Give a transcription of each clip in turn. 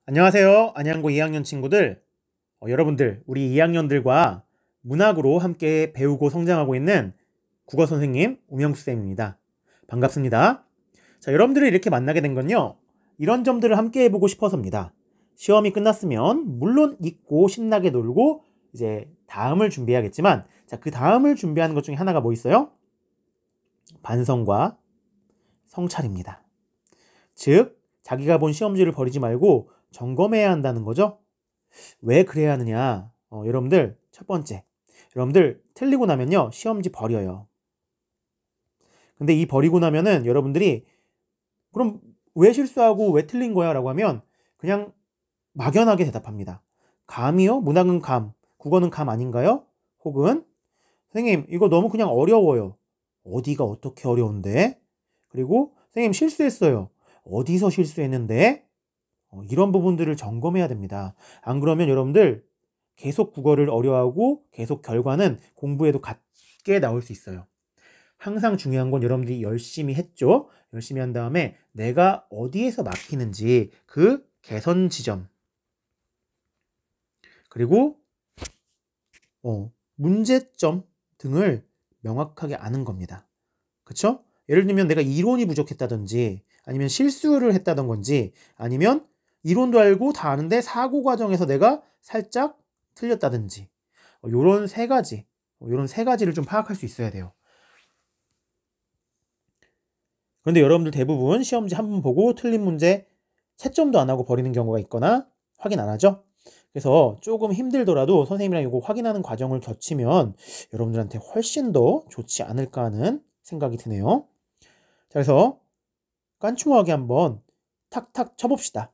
안녕하세요. 안양고 2학년 친구들. 여러분들, 우리 2학년들과 문학으로 함께 배우고 성장하고 있는 국어 선생님 우명수 쌤입니다. 반갑습니다. 자, 여러분들을 이렇게 만나게 된 건요, 이런 점들을 함께 해보고 싶어서입니다. 시험이 끝났으면 물론 잊고 신나게 놀고 이제 다음을 준비해야겠지만, 자, 그 다음을 준비하는 것 중에 하나가 뭐 있어요? 반성과 성찰입니다. 즉, 자기가 본 시험지를 버리지 말고 점검해야 한다는 거죠. 왜 그래야 하느냐? 여러분들, 첫 번째, 여러분들 틀리고 나면요, 시험지 버려요. 근데 이 버리고 나면은 여러분들이 그럼 왜 실수하고 왜 틀린 거야? 라고 하면 그냥 막연하게 대답합니다. 감이요? 문학은 감, 국어는 감 아닌가요? 혹은 선생님, 이거 너무 그냥 어려워요. 어디가 어떻게 어려운데? 그리고 선생님 실수했어요. 어디서 실수했는데? 이런 부분들을 점검해야 됩니다. 안 그러면 여러분들 계속 국어를 어려워하고 계속 결과는 공부에도 같게 나올 수 있어요. 항상 중요한 건 여러분들이 열심히 했죠. 열심히 한 다음에 내가 어디에서 막히는지 그 개선 지점, 그리고 문제점 등을 명확하게 아는 겁니다. 그쵸? 예를 들면 내가 이론이 부족했다든지 아니면 실수를 했다던 건지, 아니면 이론도 알고 다 아는데 사고 과정에서 내가 살짝 틀렸다든지, 요런 세 가지를 좀 파악할 수 있어야 돼요. 그런데 여러분들 대부분 시험지 한 번 보고 틀린 문제 채점도 안 하고 버리는 경우가 있거나 확인 안 하죠. 그래서 조금 힘들더라도 선생님이랑 이거 확인하는 과정을 거치면 여러분들한테 훨씬 더 좋지 않을까 하는 생각이 드네요. 자, 그래서 깐충하게 한번 탁탁 쳐봅시다.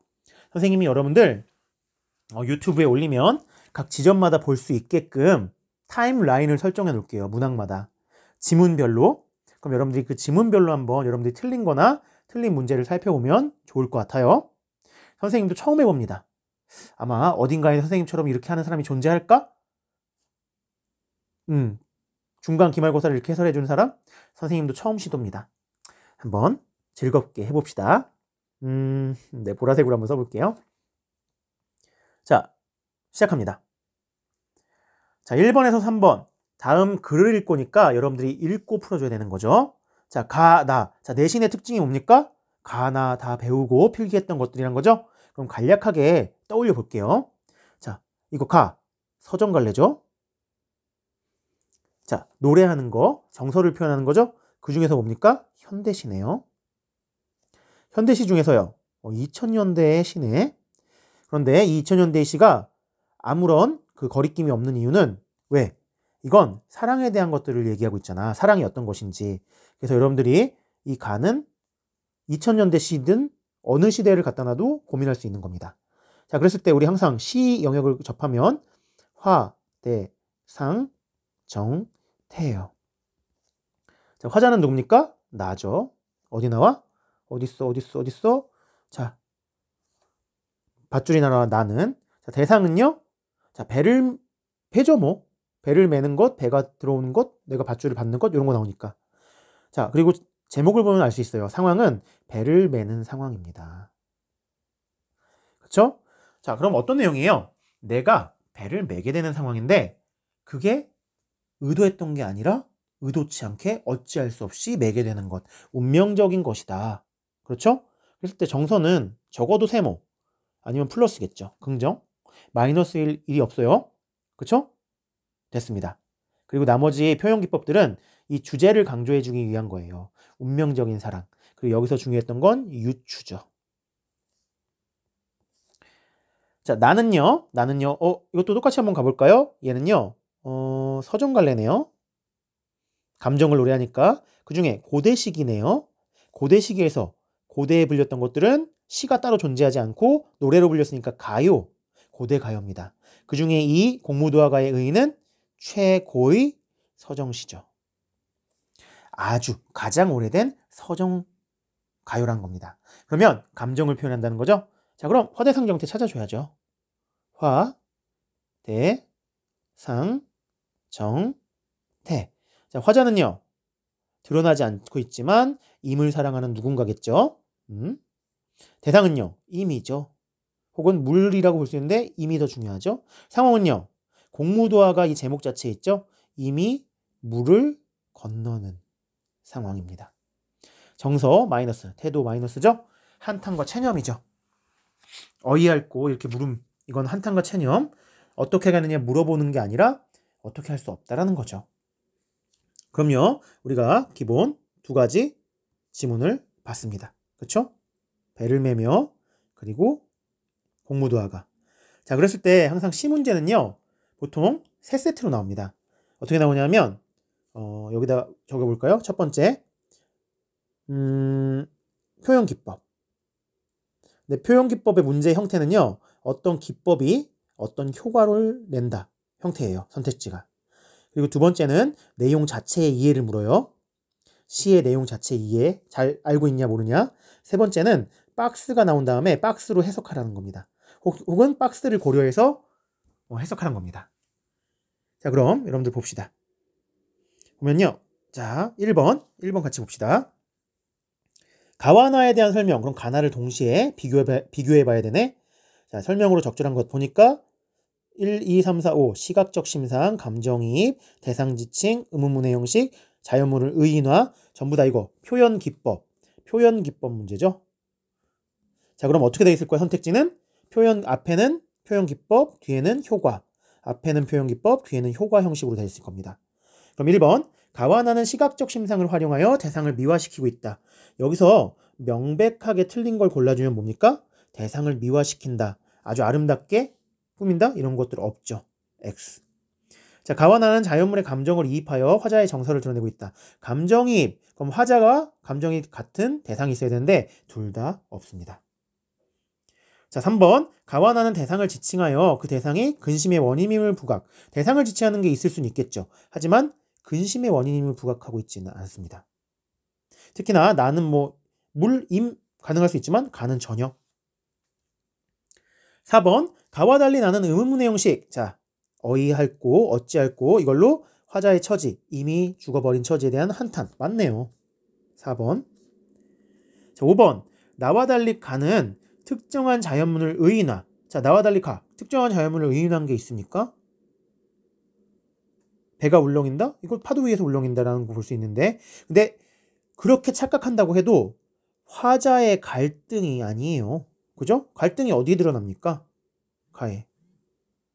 선생님이 여러분들 유튜브에 올리면 각 지점마다 볼 수 있게끔 타임라인을 설정해 놓을게요. 문항마다 지문별로. 그럼 여러분들이 그 지문별로 한번 여러분들이 틀린 거나 틀린 문제를 살펴보면 좋을 것 같아요. 선생님도 처음 해봅니다. 아마 어딘가에 선생님처럼 이렇게 하는 사람이 존재할까? 중간 기말고사를 이렇게 해설해 주는 사람? 선생님도 처음 시도입니다. 한번 즐겁게 해봅시다. 네, 보라색으로 한번 써볼게요. 자, 시작합니다. 자, 1번에서 3번. 다음 글을 읽고 니까 여러분들이 읽고 풀어줘야 되는 거죠. 자, 가, 나. 자, 내신의 특징이 뭡니까? 가, 나 다 배우고 필기했던 것들이란 거죠. 그럼 간략하게 떠올려 볼게요. 자, 이거 가. 서정갈래죠? 자, 노래하는 거, 정서를 표현하는 거죠? 그 중에서 뭡니까? 현대시네요. 현대시 중에서요, 2000년대의 시네. 그런데 이 2000년대의 시가 아무런 그 거리낌이 없는 이유는 왜? 이건 사랑에 대한 것들을 얘기하고 있잖아. 사랑이 어떤 것인지. 그래서 여러분들이 이 가는 2000년대 시든 어느 시대를 갖다 놔도 고민할 수 있는 겁니다. 자, 그랬을 때 우리 항상 시 영역을 접하면 화, 대, 상, 정, 태예요. 자, 화자는 누굽니까? 나죠. 어디 나와? 어딨어? 자, 밧줄이 나와 나는. 자, 대상은요? 자, 배죠 뭐. 배를 매는 것, 배가 들어오는 것, 내가 밧줄을 받는 것, 이런 거 나오니까. 자, 그리고 제목을 보면 알 수 있어요. 상황은 배를 매는 상황입니다. 그쵸? 자, 그럼 어떤 내용이에요? 내가 배를 매게 되는 상황인데 그게 의도했던 게 아니라 의도치 않게 어찌할 수 없이 매게 되는 것. 운명적인 것이다. 그렇죠? 그랬을 때 정서는 적어도 세모 아니면 플러스겠죠. 긍정. 마이너스 일이 없어요. 그쵸? 됐습니다. 그리고 나머지 표현 기법들은 이 주제를 강조해 주기 위한 거예요. 운명적인 사랑. 그리고 여기서 중요했던 건 유추죠. 자, 나는요. 이것도 똑같이 한번 가볼까요? 얘는요. 서정갈래네요. 감정을 노래하니까 그 중에 고대시기네요. 고대시기에서 고대에 불렸던 것들은 시가 따로 존재하지 않고 노래로 불렸으니까 가요. 고대 가요입니다. 그 중에 이 공무도화가의 의인은 최고의 서정시죠. 아주 가장 오래된 서정 가요란 겁니다. 그러면 감정을 표현한다는 거죠. 자, 그럼 화대상정태 찾아줘야죠. 화, 대, 상, 정, 태. 자, 화자는요. 드러나지 않고 있지만 임을 사랑하는 누군가겠죠. 대상은요. 임이죠. 혹은 물이라고 볼 수 있는데 임이 더 중요하죠. 상황은요. 공무도화가 이 제목 자체에 있죠. 임이 물을 건너는 상황입니다. 정서 마이너스, 태도 마이너스죠. 한탄과 체념이죠. 어이할고 이렇게 물음, 이건 한탄과 체념. 어떻게 가느냐 물어보는 게 아니라 어떻게 할 수 없다라는 거죠. 그럼요, 우리가 기본 두 가지 지문을 봤습니다. 그렇죠? 배를 매며 그리고 공무도화가. 자, 그랬을 때 항상 시 문제는요, 보통 세 세트로 나옵니다. 어떻게 나오냐면 여기다 적어볼까요? 첫 번째, 표현 기법. 근데 표현 기법의 문제 형태는요, 어떤 기법이 어떤 효과를 낸다 형태예요. 선택지가. 그리고 두 번째는 내용 자체의 이해를 물어요. 시의 내용 자체 이해 잘 알고 있냐 모르냐. 세 번째는 박스가 나온 다음에 박스로 해석하라는 겁니다. 혹은 박스를 고려해서 해석하라는 겁니다. 자, 그럼 여러분들 봅시다. 보면요, 자 1번 같이 봅시다. 가와 나에 대한 설명. 그럼 가나를 동시에 비교해 봐야 되네. 자, 설명으로 적절한 것 보니까 1, 2, 3, 4, 5 시각적 심상, 감정이입, 대상 지칭, 의문문의 형식, 자연문을 의인화, 전부 다 이거 표현 기법 문제죠. 자, 그럼 어떻게 되어 있을 거야? 선택지는 표현 앞에는 표현 기법, 뒤에는 효과. 앞에는 표현 기법, 뒤에는 효과 형식으로 되어 있을 겁니다. 그럼 1번 가와 나는 시각적 심상을 활용하여 대상을 미화시키고 있다. 여기서 명백하게 틀린 걸 골라주면 뭡니까? 대상을 미화시킨다. 아주 아름답게 꾸민다? 이런 것들 없죠. X. 자, 가와 나는 자연물의 감정을 이입하여 화자의 정서를 드러내고 있다. 감정이입. 그럼 화자가 감정이 같은 대상이 있어야 되는데 둘 다 없습니다. 자, 3번 가와 나는 대상을 지칭하여 그 대상이 근심의 원인임을 부각. 대상을 지칭하는 게 있을 수는 있겠죠. 하지만 근심의 원인임을 부각하고 있지는 않습니다. 특히나 나는 물임 가능할 수 있지만 가는 전혀. 4번 가와 달리 나는 의문문의 형식. 자, 어이할고 어찌할고 이걸로 화자의 처지, 이미 죽어버린 처지에 대한 한탄. 맞네요. 4번. 자, 5번 나와 달리 가는 특정한 자연문을 의인화. 자, 나와 달리 가. 특정한 자연문을 의인화한 게 있습니까? 배가 울렁인다? 이거 파도 위에서 울렁인다라는 거 볼 수 있는데, 근데 그렇게 착각한다고 해도 화자의 갈등이 아니에요. 그죠? 갈등이 어디에 드러납니까? 가에.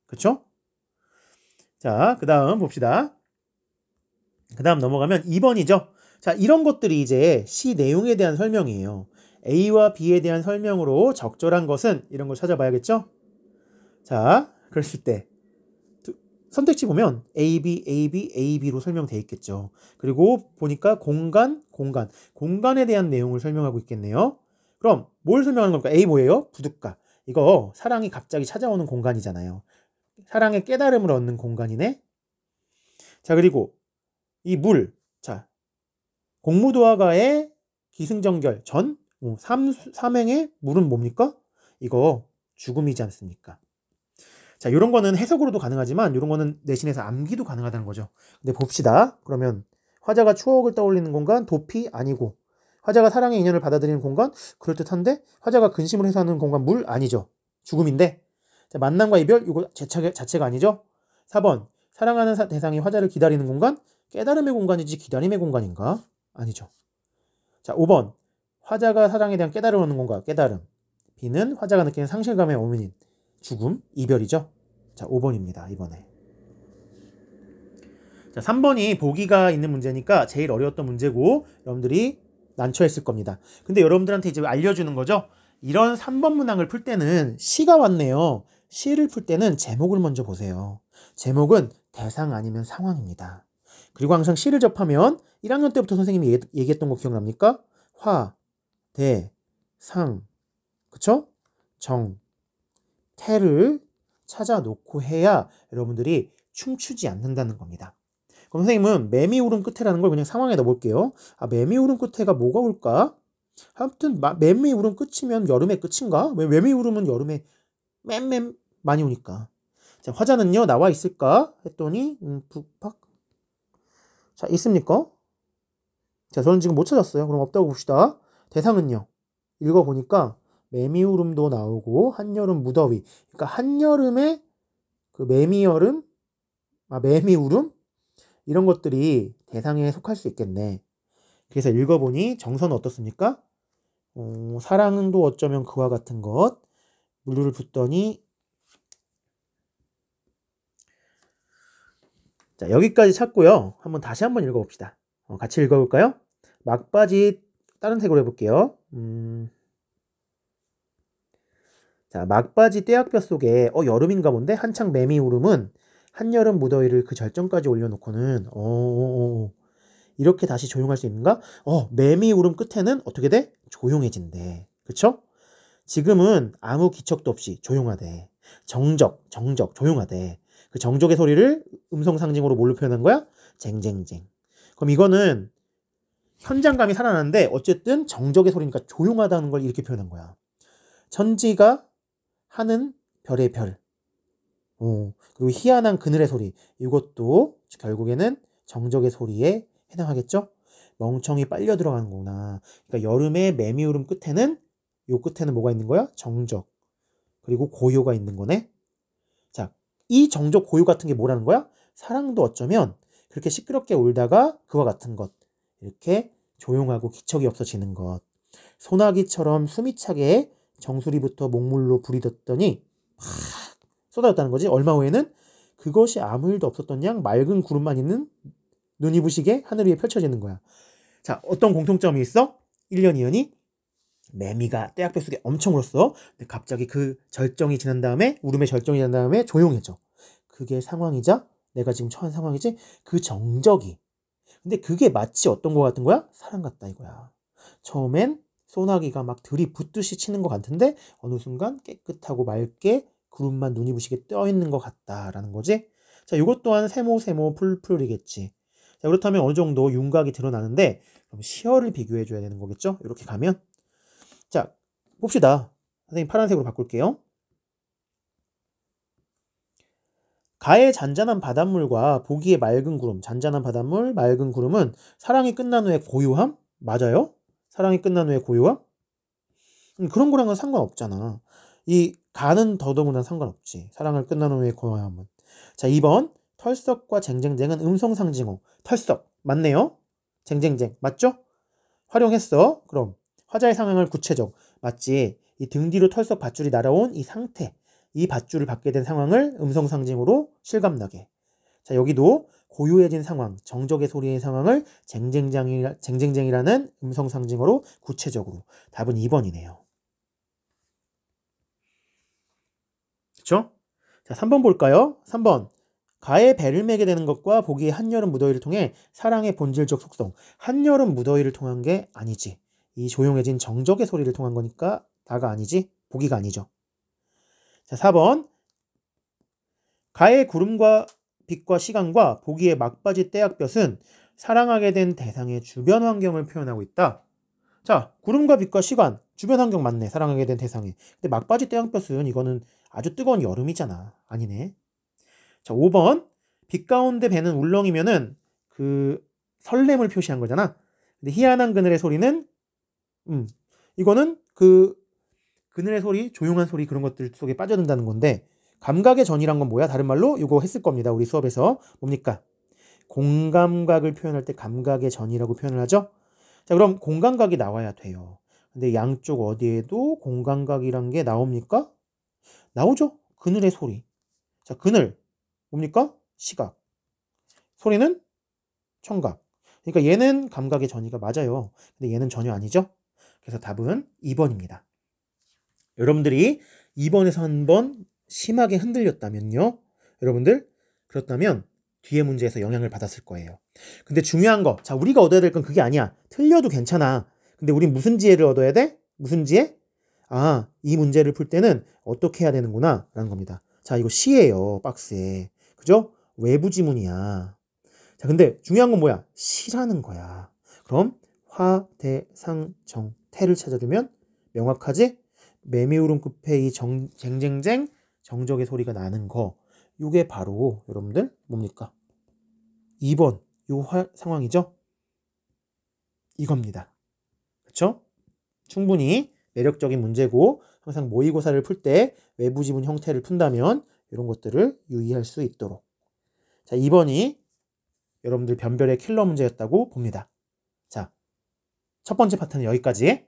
그쵸? 자, 그 다음 봅시다. 그 다음 넘어가면 2번이죠. 자, 이런 것들이 이제 시 내용에 대한 설명이에요. A와 B에 대한 설명으로 적절한 것은 이런 걸 찾아봐야겠죠? 자, 그랬을 때 선택지 보면 A, B, A, B, A, B로 설명되어 있겠죠. 그리고 보니까 공간에 대한 내용을 설명하고 있겠네요. 그럼 뭘 설명하는 겁니까? A 뭐예요? 부둣가. 이거 사랑이 갑자기 찾아오는 공간이잖아요. 사랑의 깨달음을 얻는 공간이네. 자, 그리고 이 물. 자, 공무도화가의 기승전결 전 삼행의 물은 뭡니까? 이거 죽음이지 않습니까? 자, 이런 거는 해석으로도 가능하지만 이런 거는 내신에서 암기도 가능하다는 거죠. 근데 봅시다. 그러면 화자가 추억을 떠올리는 공간 도피 아니고, 화자가 사랑의 인연을 받아들이는 공간 그럴듯한데, 화자가 근심을 해소하는 공간 물 아니죠. 죽음인데. 자, 만남과 이별 이거 자체가 아니죠. 4번 사랑하는 대상이 화자를 기다리는 공간 깨달음의 공간이지 기다림의 공간인가? 아니죠. 자, 5번 화자가 사랑에 대한 깨달음을 얻는 공간 깨달음. B는 화자가 느끼는 상실감의 원인 죽음, 이별이죠. 자, 5번입니다. 이번에. 자, 3번이 보기가 있는 문제니까 제일 어려웠던 문제고 여러분들이 난처했을 겁니다. 근데 여러분들한테 이제 알려주는 거죠. 이런 3번 문항을 풀 때는 시가 왔네요. 시를 풀 때는 제목을 먼저 보세요. 제목은 대상 아니면 상황입니다. 그리고 항상 시를 접하면 1학년 때부터 선생님이 얘기했던 거 기억납니까? 화, 대, 상, 그쵸? 정, 태를 찾아놓고 해야 여러분들이 춤추지 않는다는 겁니다. 그럼 선생님은 매미 오른 끝에라는 걸 그냥 상황에 넣어볼게요. 아, 매미 오른 끝에가 뭐가 올까? 아무튼 매미 오른 끝이면 여름의 끝인가? 왜 매미 오르면 여름에 맴맴 많이 오니까. 자, 화자는요 나와 있을까? 했더니 북팍. 자, 있습니까? 자, 저는 지금 못 찾았어요. 그럼 없다고 봅시다. 대상은요 읽어보니까 매미울음도 나오고 한여름 무더위. 그러니까 한여름에 그 매미여름, 매미울음 이런 것들이 대상에 속할 수 있겠네. 그래서 읽어보니 정서는 어떻습니까? 사랑도 어쩌면 그와 같은 것. 물류를 붓더니. 자, 여기까지 찾고요. 다시 한번 읽어봅시다. 같이 읽어볼까요? 막바지 다른 색으로 해볼게요. 자, 막바지 떼약볕 속에 여름인가 본데 한창 매미울음은 한여름 무더위를 그 절정까지 올려놓고는 이렇게 다시 조용할 수 있는가? 매미울음 끝에는 어떻게 돼? 조용해진대. 그쵸? 지금은 아무 기척도 없이 조용하대. 정적 조용하대. 그 정적의 소리를 음성 상징으로 뭘로 표현한 거야? 쟁쟁쟁. 그럼 이거는 현장감이 살아나는데 어쨌든 정적의 소리니까 조용하다는 걸 이렇게 표현한 거야. 천지가 하는 별의 별. 그리고 희한한 그늘의 소리. 이것도 결국에는 정적의 소리에 해당하겠죠? 멍청이 빨려 들어가는 거구나. 그러니까 여름의 매미울음 끝에는 요 끝에는 뭐가 있는 거야? 정적. 그리고 고요가 있는 거네. 자, 이 정적 고요 같은 게 뭐라는 거야? 사랑도 어쩌면 그렇게 시끄럽게 울다가 그와 같은 것. 이렇게 조용하고 기척이 없어지는 것. 소나기처럼 숨이 차게 정수리부터 목물로 불이 떴더니 팍 쏟아졌다는 거지. 얼마 후에는 그것이 아무 일도 없었던 양 맑은 구름만 있는 눈이 부시게 하늘 위에 펼쳐지는 거야. 자, 어떤 공통점이 있어? 1년, 2년이 매미가 떼약볕 속에 엄청 울었어. 근데 갑자기 그 절정이 지난 다음에, 울음의 절정이 지난 다음에 조용해져. 그게 상황이자 내가 지금 처한 상황이지. 그 정적이. 근데 그게 마치 어떤 거 같은 거야? 사랑 같다 이거야. 처음엔 소나기가 막 들이붓듯이 치는 것 같은데 어느 순간 깨끗하고 맑게 구름만 눈이 부시게 떠 있는 것 같다라는 거지. 자, 이것 또한 세모 풀풀이겠지. 자, 그렇다면 어느 정도 윤곽이 드러나는데 그럼 시열을 비교해 줘야 되는 거겠죠? 이렇게 가면. 자, 봅시다. 선생님 파란색으로 바꿀게요. 가의 잔잔한 바닷물과 보기의 맑은 구름, 잔잔한 바닷물, 맑은 구름은 사랑이 끝난 후의 고요함? 맞아요? 사랑이 끝난 후의 고요함? 그런 거랑은 상관없잖아. 이 가는 더더구나 상관없지. 사랑을 끝난 후의 고요함은. 자, 2번 털썩과 쟁쟁쟁은 음성상징어. 털썩 맞네요. 쟁쟁쟁 맞죠? 활용했어. 그럼 화자의 상황을 구체적 맞지. 이 등 뒤로 털썩 밧줄이 날아온 이 상태, 이 밧줄을 받게 된 상황을 음성상징으로 실감나게. 자, 여기도 고요해진 상황, 정적의 소리의 상황을 쟁쟁쟁이라는 음성상징어로 구체적으로. 답은 2번이네요. 그쵸? 자, 3번 볼까요? 3번. 가에 배를 매게 되는 것과 보기의 한여름 무더위를 통해 사랑의 본질적 속성. 한여름 무더위를 통한 게 아니지. 이 조용해진 정적의 소리를 통한 거니까 다가 아니지. 보기가 아니죠. 자, 4번. 가의 구름과 빛과 시간과 보기의 막바지 떼약볕은 사랑하게 된 대상의 주변 환경을 표현하고 있다. 자, 구름과 빛과 시간, 주변 환경 맞네. 사랑하게 된 대상에. 근데 막바지 떼약볕은 이거는 아주 뜨거운 여름이잖아. 아니네. 자, 5번. 빛 가운데 배는 울렁이면은 그 설렘을 표시한 거잖아. 근데 희한한 그늘의 소리는 이거는 그 그늘의 소리, 조용한 소리 그런 것들 속에 빠져든다는 건데 감각의 전이란 건 뭐야? 다른 말로 이거 했을 겁니다. 우리 수업에서. 뭡니까? 공감각을 표현할 때 감각의 전이라고 표현을 하죠. 자, 그럼 공감각이 나와야 돼요. 근데 양쪽 어디에도 공감각이란 게 나옵니까? 나오죠. 그늘의 소리. 자, 그늘 뭡니까? 시각. 소리는 청각. 그러니까 얘는 감각의 전이가 맞아요. 근데 얘는 전혀 아니죠. 그래서 답은 2번입니다. 여러분들이 2번에서 한번 심하게 흔들렸다면요. 여러분들 그렇다면 뒤에 문제에서 영향을 받았을 거예요. 근데 중요한 거, 자, 우리가 얻어야 될 건 그게 아니야. 틀려도 괜찮아. 근데 우린 무슨 지혜를 얻어야 돼? 무슨 지혜? 아, 이 문제를 풀 때는 어떻게 해야 되는구나 라는 겁니다. 자, 이거 시예요. 박스에. 그죠? 외부 지문이야. 자, 근데 중요한 건 뭐야? 시라는 거야. 그럼 화, 대, 상, 정, 태를 찾아주면 명확하지? 매미울음 끝에 이 쟁쟁쟁 정적의 소리가 나는 거. 요게 바로 여러분들 뭡니까? 2번 요 상황이죠? 이겁니다. 그쵸? 충분히 매력적인 문제고 항상 모의고사를 풀 때 외부 지문 형태를 푼다면 이런 것들을 유의할 수 있도록. 자, 2번이 여러분들 변별의 킬러 문제였다고 봅니다. 자, 첫 번째 파트는 여기까지.